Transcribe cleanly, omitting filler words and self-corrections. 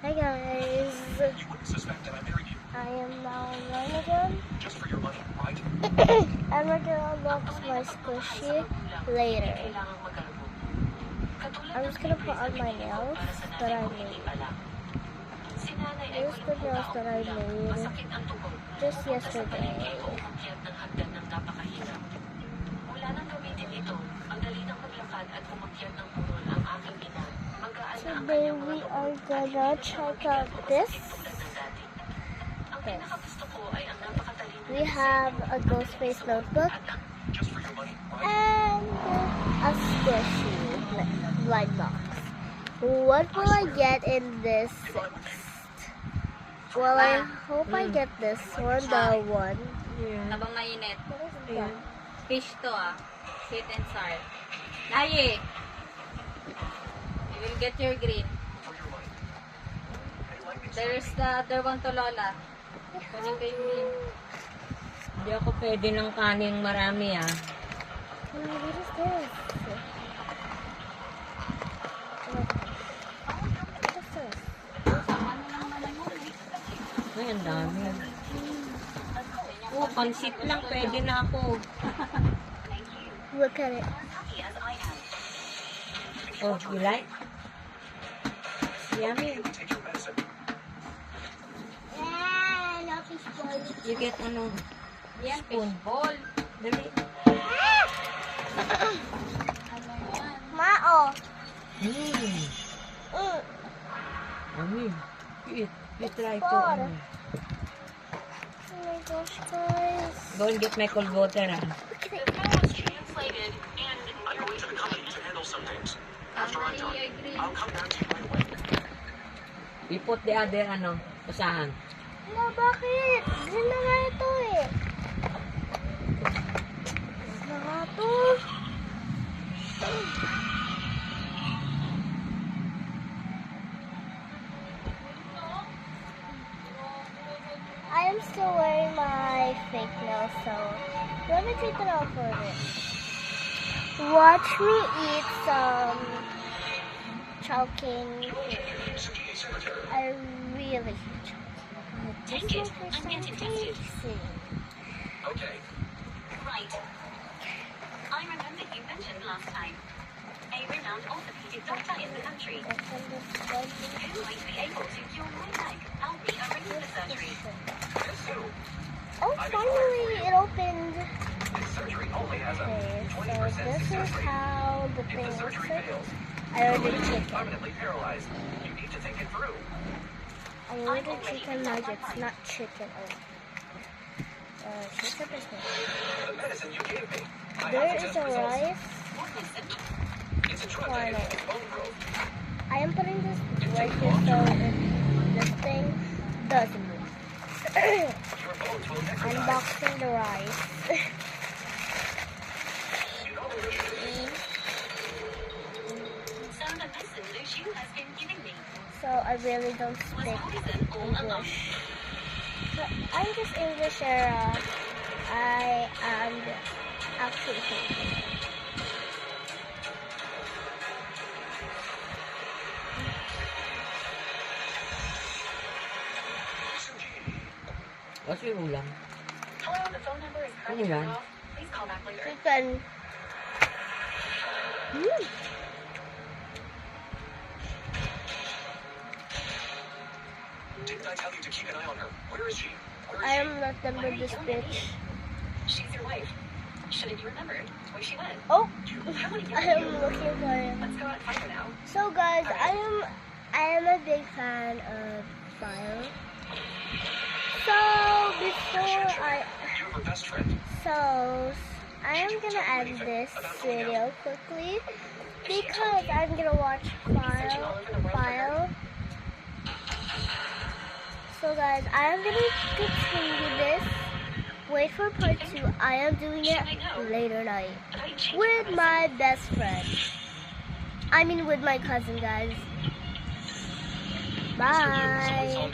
Hi guys, I am now online again, and we're gonna unbox my squishy later. I'm just gonna put on my nails that I made. These are the nails that I made just yesterday. Today we are gonna check out this. We have a ghost face notebook and a squishy blind box. What will I get in this sixth? Well, I hope I get this one, the one. Habang mainit. What is that? Fish to Sweet and sour. Naye! You will get your green. There's the other one to Lola. Kunin ko yung green. Hindi ako pwede ng kaning marami What is this? What is this? Ay, ang dami. Oh, pansit lang. Pwede na ako. Look at it. Oh, you like? Yummy. You get ano? Yan, fish ball. Dali. Mao. Yummy. You try to. Four. Oh my gosh, guys. Go and get my cold water You put the other usahan. No, bakit? Green na nga ito eh. Na nga to. I am still wearing my fake nails, so let me take it off for a bit. Watch me eat some Chowking. I really hate Chowking. Take it and get it tested. Okay. Right. I remember you mentioned last time a renowned orthopedic doctor in the country who might be able to cure my leg. I'll be arranging the surgery. Oh, finally it opened. Okay, so this is how the thing looks. I ordered chicken. I ordered chicken nuggets, not chicken. Chicken business. There is a rice. Corner. I am putting this right here so this thing doesn't move. Unboxing the rice. So the medicine Lucian has been giving me. So I really don't speak English. So I'm just English era. I am actually Filipino. What's your ulam? Hello, the phone number is currently Ano yan? off. Please call back later. Chicken. Didn't I tell you to keep an eye on her? Where is she? I am not done with this bitch. She's your wife. Shouldn't you remembered where she went? Oh, How many I am looking for him. Let's go out and find her now. So guys, I am a big fan of Fire. So before You have her best friend. so I am gonna end this video quickly because I'm gonna watch File. So guys, I am gonna continue this. Wait for part 2. I am doing it later night with my best friend. I mean with my cousin, guys. Bye.